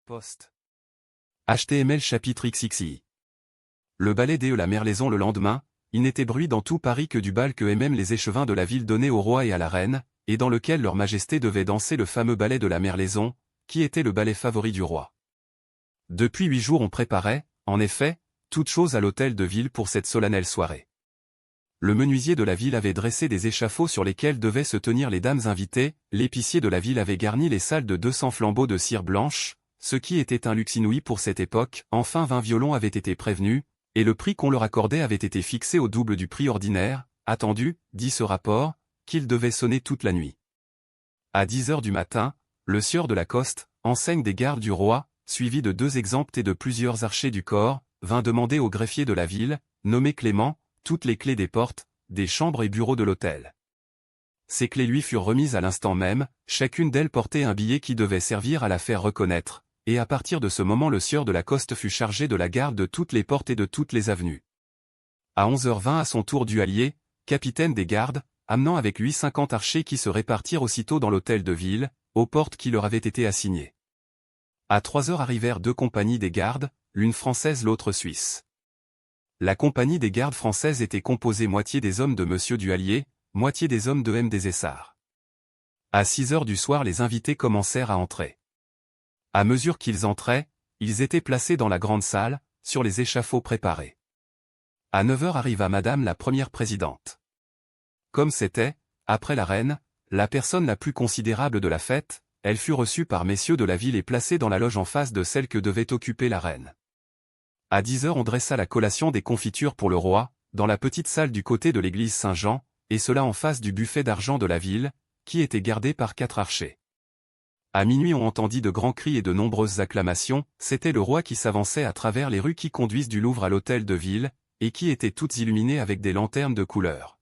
Post. HTML chapitre XXI. Le balai de la Merlaison le lendemain, il n'était bruit dans tout Paris que du bal que même les échevins de la ville donnaient au roi et à la reine, et dans lequel leur majesté devait danser le fameux ballet de la Merlaison, qui était le ballet favori du roi. Depuis 8 jours on préparait, en effet, toute chose à l'hôtel de ville pour cette solennelle soirée. Le menuisier de la ville avait dressé des échafauds sur lesquels devaient se tenir les dames invitées, l'épicier de la ville avait garni les salles de 200 flambeaux de cire blanche, ce qui était un luxe inouï pour cette époque. Enfin 20 violons avaient été prévenus, et le prix qu'on leur accordait avait été fixé au double du prix ordinaire, attendu, dit ce rapport, qu'il devait sonner toute la nuit. À 10 heures du matin, le sieur de Lacoste, enseigne des gardes du roi, suivi de 2 exempts et de plusieurs archers du corps, vint demander au greffier de la ville, nommé Clément, toutes les clés des portes, des chambres et bureaux de l'hôtel. Ces clés lui furent remises à l'instant même, chacune d'elles portait un billet qui devait servir à la faire reconnaître, et à partir de ce moment le sieur de Lacoste fut chargé de la garde de toutes les portes et de toutes les avenues. À 11h20 à son tour Duhallier, capitaine des gardes, amenant avec lui 50 archers qui se répartirent aussitôt dans l'hôtel de ville, aux portes qui leur avaient été assignées. À 3h arrivèrent 2 compagnies des gardes, l'une française l'autre suisse. La compagnie des gardes françaises était composée moitié des hommes de Monsieur Duhallier, moitié des hommes de M. des Essarts. À 6h du soir les invités commencèrent à entrer. À mesure qu'ils entraient, ils étaient placés dans la grande salle, sur les échafauds préparés. À 9h arriva Madame la première présidente. Comme c'était, après la reine, la personne la plus considérable de la fête, elle fut reçue par messieurs de la ville et placée dans la loge en face de celle que devait occuper la reine. À 10h on dressa la collation des confitures pour le roi, dans la petite salle du côté de l'église Saint-Jean, et cela en face du buffet d'argent de la ville, qui était gardé par 4 archers. À minuit on entendit de grands cris et de nombreuses acclamations, c'était le roi qui s'avançait à travers les rues qui conduisent du Louvre à l'hôtel de ville, et qui étaient toutes illuminées avec des lanternes de couleur.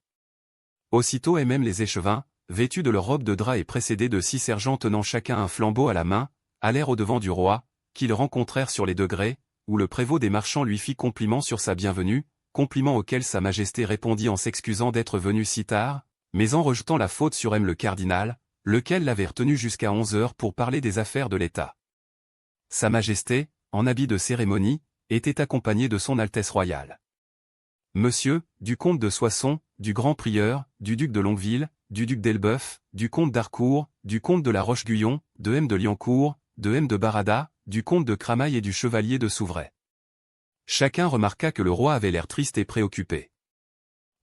Aussitôt et même les échevins, vêtus de leurs robes de drap et précédés de 6 sergents tenant chacun un flambeau à la main, allèrent au-devant du roi, qu'ils rencontrèrent sur les degrés, où le prévôt des marchands lui fit compliment sur sa bienvenue, compliment auquel sa majesté répondit en s'excusant d'être venu si tard, mais en rejetant la faute sur M. le cardinal, lequel l'avait retenu jusqu'à 11h pour parler des affaires de l'État. Sa majesté, en habit de cérémonie, était accompagnée de son Altesse royale. Monsieur, du comte de Soissons, du grand prieur, du duc de Longueville, du duc d'Elbeuf, du comte d'Harcourt, du comte de la Roche-Guyon, de M. de Liancourt, de M. de Barada, du comte de Cramail et du chevalier de Souvray. Chacun remarqua que le roi avait l'air triste et préoccupé.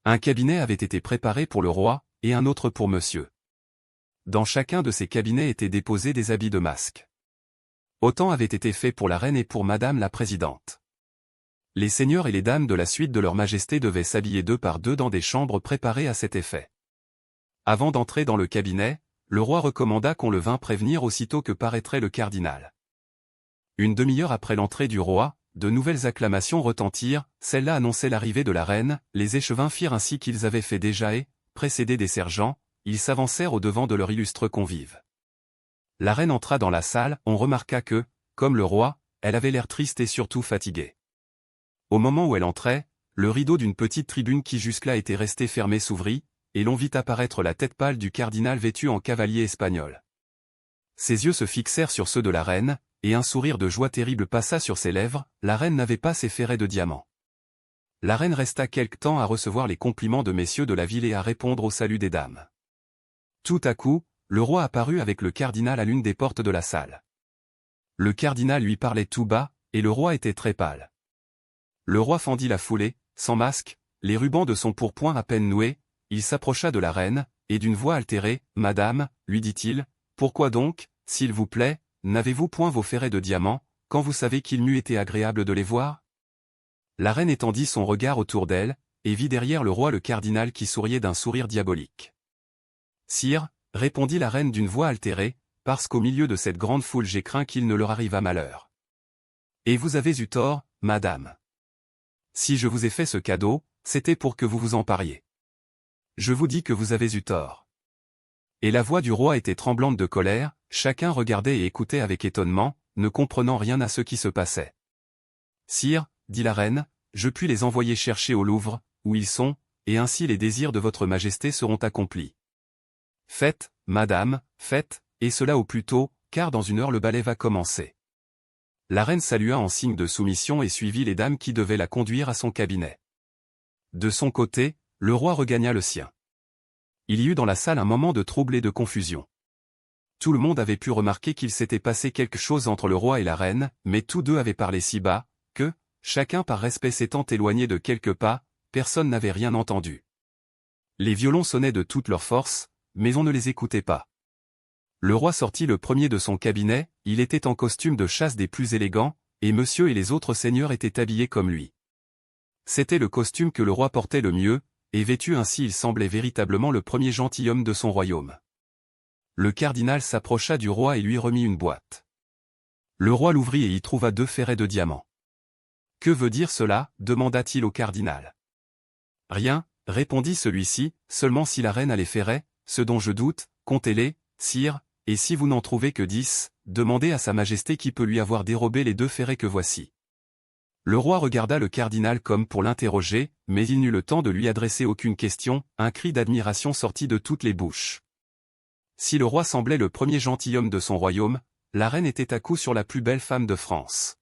Un cabinet avait été préparé pour le roi, et un autre pour monsieur. Dans chacun de ces cabinets étaient déposés des habits de masque. Autant avait été fait pour la reine et pour madame la présidente. Les seigneurs et les dames de la suite de leur majesté devaient s'habiller 2 par 2 dans des chambres préparées à cet effet. Avant d'entrer dans le cabinet, le roi recommanda qu'on le vînt prévenir aussitôt que paraîtrait le cardinal. Une demi-heure après l'entrée du roi, de nouvelles acclamations retentirent, celle-là annonçait l'arrivée de la reine, les échevins firent ainsi qu'ils avaient fait déjà et, précédés des sergents, ils s'avancèrent au-devant de leur illustre convive. La reine entra dans la salle, on remarqua que, comme le roi, elle avait l'air triste et surtout fatiguée. Au moment où elle entrait, le rideau d'une petite tribune qui jusque-là était resté fermé s'ouvrit, et l'on vit apparaître la tête pâle du cardinal vêtu en cavalier espagnol. Ses yeux se fixèrent sur ceux de la reine, et un sourire de joie terrible passa sur ses lèvres, la reine n'avait pas ses ferrets de diamants. La reine resta quelque temps à recevoir les compliments de messieurs de la ville et à répondre au salut des dames. Tout à coup, le roi apparut avec le cardinal à l'une des portes de la salle. Le cardinal lui parlait tout bas, et le roi était très pâle. Le roi fendit la foulée, sans masque, les rubans de son pourpoint à peine noués, il s'approcha de la reine, et d'une voix altérée, « Madame, lui dit-il, pourquoi donc, s'il vous plaît, n'avez-vous point vos ferrets de diamants, quand vous savez qu'il m'eût été agréable de les voir ?» La reine étendit son regard autour d'elle, et vit derrière le roi le cardinal qui souriait d'un sourire diabolique. « Sire, répondit la reine d'une voix altérée, parce qu'au milieu de cette grande foule j'ai craint qu'il ne leur arrivât malheur. Et vous avez eu tort, madame. Si je vous ai fait ce cadeau, c'était pour que vous vous en pariez. Je vous dis que vous avez eu tort. Et la voix du roi était tremblante de colère, chacun regardait et écoutait avec étonnement, ne comprenant rien à ce qui se passait. Sire, dit la reine, je puis les envoyer chercher au Louvre, où ils sont, et ainsi les désirs de votre majesté seront accomplis. Faites, madame, faites, et cela au plus tôt, car dans 1 heure le ballet va commencer. La reine salua en signe de soumission et suivit les dames qui devaient la conduire à son cabinet. De son côté, le roi regagna le sien. Il y eut dans la salle un moment de trouble et de confusion. Tout le monde avait pu remarquer qu'il s'était passé quelque chose entre le roi et la reine, mais tous deux avaient parlé si bas, que, chacun par respect s'étant éloigné de quelques pas, personne n'avait rien entendu. Les violons sonnaient de toute leur force, mais on ne les écoutait pas. Le roi sortit le premier de son cabinet, il était en costume de chasse des plus élégants, et monsieur et les autres seigneurs étaient habillés comme lui. C'était le costume que le roi portait le mieux, et vêtu ainsi il semblait véritablement le premier gentilhomme de son royaume. Le cardinal s'approcha du roi et lui remit une boîte. Le roi l'ouvrit et y trouva 2 ferrets de diamants. « Que veut dire cela » demanda-t-il au cardinal. « Rien, » répondit celui-ci, « seulement si la reine a les ferrets, ce dont je doute, comptez-les, sire, et si vous n'en trouvez que 10, demandez à sa majesté qui peut lui avoir dérobé les 2 ferrets que voici. » Le roi regarda le cardinal comme pour l'interroger, mais il n'eut le temps de lui adresser aucune question, un cri d'admiration sortit de toutes les bouches. Si le roi semblait le premier gentilhomme de son royaume, la reine était à coup sûr la plus belle femme de France.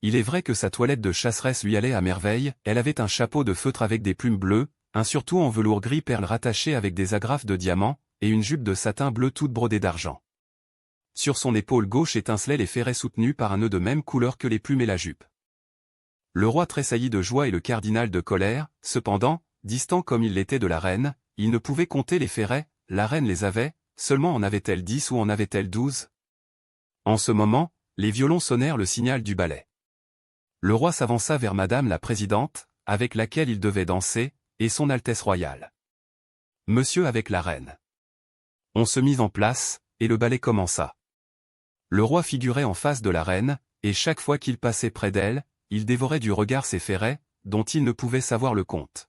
Il est vrai que sa toilette de chasseresse lui allait à merveille, elle avait un chapeau de feutre avec des plumes bleues, un surtout en velours gris perle rattaché avec des agrafes de diamants, et une jupe de satin bleu toute brodée d'argent. Sur son épaule gauche étincelaient les ferrets soutenus par un nœud de même couleur que les plumes et la jupe. Le roi tressaillit de joie et le cardinal de colère, cependant, distant comme il l'était de la reine, il ne pouvait compter les ferrets, la reine les avait, seulement en avait-elle 10 ou en avait-elle 12 ? En ce moment, les violons sonnèrent le signal du ballet. Le roi s'avança vers Madame la Présidente, avec laquelle il devait danser, et son Altesse royale. Monsieur avec la reine. On se mit en place, et le ballet commença. Le roi figurait en face de la reine, et chaque fois qu'il passait près d'elle, il dévorait du regard ses ferrets, dont il ne pouvait savoir le compte.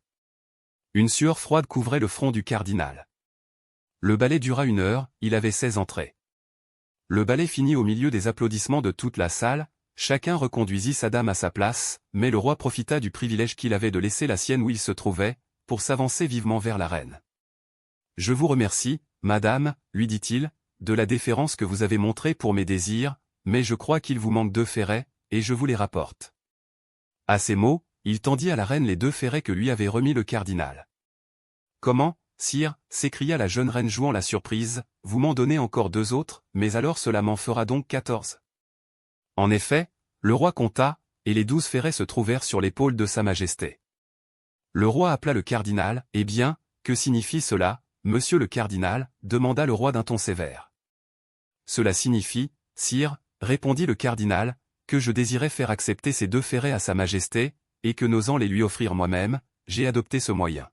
Une sueur froide couvrait le front du cardinal. Le ballet dura 1 heure, il avait 16 entrées. Le ballet finit au milieu des applaudissements de toute la salle, chacun reconduisit sa dame à sa place, mais le roi profita du privilège qu'il avait de laisser la sienne où il se trouvait, pour s'avancer vivement vers la reine. « Je vous remercie, madame, lui dit-il, de la déférence que vous avez montrée pour mes désirs, mais je crois qu'il vous manque 2 ferrets, et je vous les rapporte. » À ces mots, il tendit à la reine les 2 ferrets que lui avait remis le cardinal. « Comment, sire » s'écria la jeune reine jouant la surprise, « vous m'en donnez encore 2 autres, mais alors cela m'en fera donc 14. » En effet, le roi compta, et les 12 ferrets se trouvèrent sur l'épaule de sa majesté. Le roi appela le cardinal, « Eh bien, que signifie cela, monsieur le cardinal » demanda le roi d'un ton sévère. « Cela signifie, sire, » répondit le cardinal, « que je désirais faire accepter ces 2 ferrets à sa majesté, et que n'osant les lui offrir moi-même, j'ai adopté ce moyen. »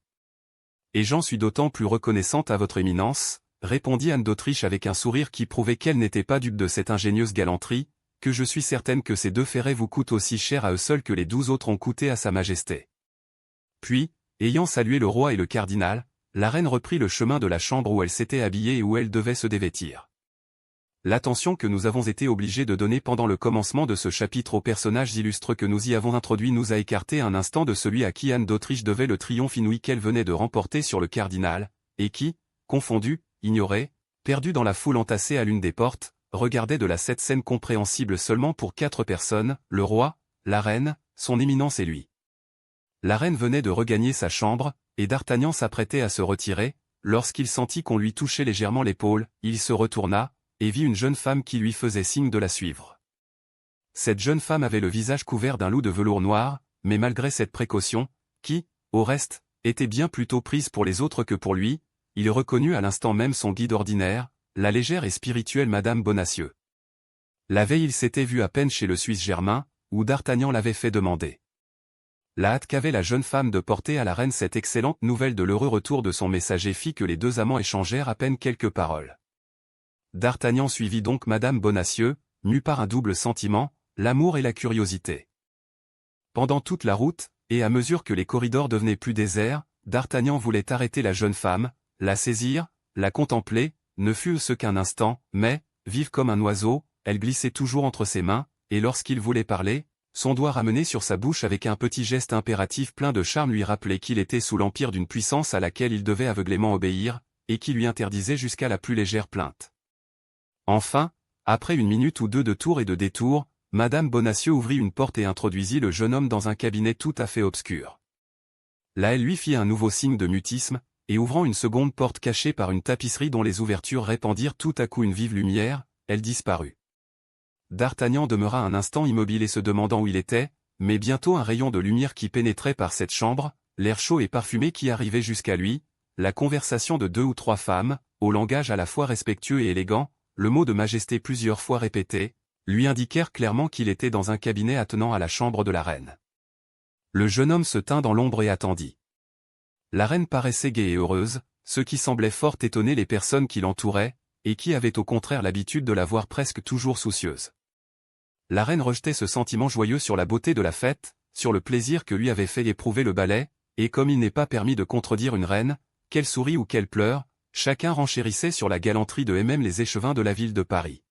« Et j'en suis d'autant plus reconnaissante à votre éminence, » répondit Anne d'Autriche avec un sourire qui prouvait qu'elle n'était pas dupe de cette ingénieuse galanterie, « que je suis certaine que ces 2 ferrets vous coûtent aussi cher à eux seuls que les 12 autres ont coûté à sa majesté. » Puis, ayant salué le roi et le cardinal, la reine reprit le chemin de la chambre où elle s'était habillée et où elle devait se dévêtir. L'attention que nous avons été obligés de donner pendant le commencement de ce chapitre aux personnages illustres que nous y avons introduits nous a écarté un instant de celui à qui Anne d'Autriche devait le triomphe inouï qu'elle venait de remporter sur le cardinal, et qui, confondu, ignoré, perdu dans la foule entassée à l'une des portes, regardait de là cette scène compréhensible seulement pour 4 personnes, le roi, la reine, son éminence et lui. La reine venait de regagner sa chambre, et d'Artagnan s'apprêtait à se retirer, lorsqu'il sentit qu'on lui touchait légèrement l'épaule, il se retourna, et vit une jeune femme qui lui faisait signe de la suivre. Cette jeune femme avait le visage couvert d'un loup de velours noir, mais malgré cette précaution, qui, au reste, était bien plutôt prise pour les autres que pour lui, il reconnut à l'instant même son guide ordinaire, la légère et spirituelle Madame Bonacieux. La veille il s'était vu à peine chez le Suisse Germain, où d'Artagnan l'avait fait demander. La hâte qu'avait la jeune femme de porter à la reine cette excellente nouvelle de l'heureux retour de son messager fit que les 2 amants échangèrent à peine quelques paroles. D'Artagnan suivit donc Madame Bonacieux, mu par un double sentiment, l'amour et la curiosité. Pendant toute la route, et à mesure que les corridors devenaient plus déserts, d'Artagnan voulait arrêter la jeune femme, la saisir, la contempler, ne fût-ce qu'un instant, mais, vive comme un oiseau, elle glissait toujours entre ses mains, et lorsqu'il voulait parler, son doigt ramené sur sa bouche avec un petit geste impératif plein de charme lui rappelait qu'il était sous l'empire d'une puissance à laquelle il devait aveuglément obéir, et qui lui interdisait jusqu'à la plus légère plainte. Enfin, après 1 minute ou 2 de tour et de détour, Madame Bonacieux ouvrit une porte et introduisit le jeune homme dans un cabinet tout à fait obscur. Là elle lui fit un nouveau signe de mutisme, et ouvrant une seconde porte cachée par une tapisserie dont les ouvertures répandirent tout à coup une vive lumière, elle disparut. D'Artagnan demeura un instant immobile et se demandant où il était, mais bientôt un rayon de lumière qui pénétrait par cette chambre, l'air chaud et parfumé qui arrivait jusqu'à lui, la conversation de 2 ou 3 femmes, au langage à la fois respectueux et élégant, le mot de majesté plusieurs fois répété, lui indiquèrent clairement qu'il était dans un cabinet attenant à la chambre de la reine. Le jeune homme se tint dans l'ombre et attendit. La reine paraissait gaie et heureuse, ce qui semblait fort étonner les personnes qui l'entouraient, et qui avaient au contraire l'habitude de la voir presque toujours soucieuse. La reine rejetait ce sentiment joyeux sur la beauté de la fête, sur le plaisir que lui avait fait éprouver le ballet, et comme il n'est pas permis de contredire une reine, qu'elle sourie ou qu'elle pleure, chacun renchérissait sur la galanterie de même les échevins de la ville de Paris.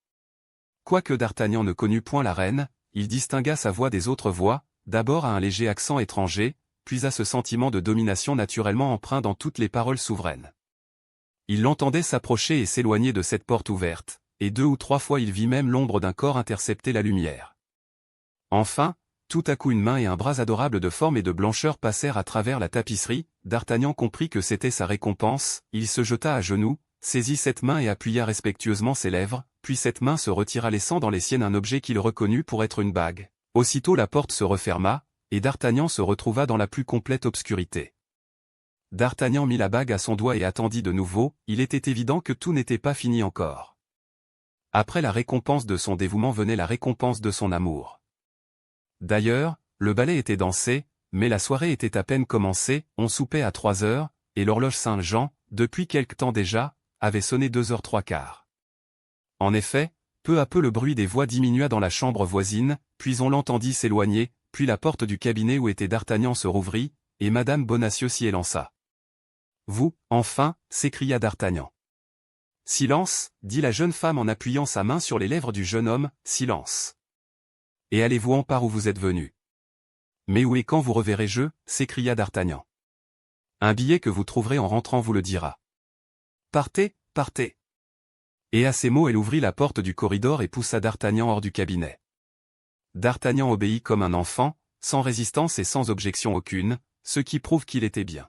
Quoique D'Artagnan ne connût point la reine, il distingua sa voix des autres voix, d'abord à un léger accent étranger, puis à ce sentiment de domination naturellement empreint dans toutes les paroles souveraines. Il l'entendait s'approcher et s'éloigner de cette porte ouverte, et 2 ou 3 fois il vit même l'ombre d'un corps intercepter la lumière. Enfin, tout à coup une main et un bras adorables de forme et de blancheur passèrent à travers la tapisserie, D'Artagnan comprit que c'était sa récompense, il se jeta à genoux, saisit cette main et appuya respectueusement ses lèvres, puis cette main se retira laissant dans les siennes un objet qu'il reconnut pour être une bague. Aussitôt la porte se referma, et D'Artagnan se retrouva dans la plus complète obscurité. D'Artagnan mit la bague à son doigt et attendit de nouveau, il était évident que tout n'était pas fini encore. Après la récompense de son dévouement venait la récompense de son amour. D'ailleurs, le ballet était dansé, mais la soirée était à peine commencée, on soupait à 3 heures, et l'horloge Saint-Jean, depuis quelque temps déjà, avait sonné 2 heures 3/4. En effet, peu à peu le bruit des voix diminua dans la chambre voisine, puis on l'entendit s'éloigner, puis la porte du cabinet où était D'Artagnan se rouvrit, et Madame Bonacieux s'y élança. « Vous, enfin » s'écria D'Artagnan. « Silence » dit la jeune femme en appuyant sa main sur les lèvres du jeune homme, « silence. Et allez-vous-en par où vous êtes venu. »« Mais où et quand vous reverrai-je » s'écria D'Artagnan. « Un billet que vous trouverez en rentrant vous le dira. Partez, partez. » Et à ces mots elle ouvrit la porte du corridor et poussa D'Artagnan hors du cabinet. D'Artagnan obéit comme un enfant, sans résistance et sans objection aucune, ce qui prouve qu'il était bien.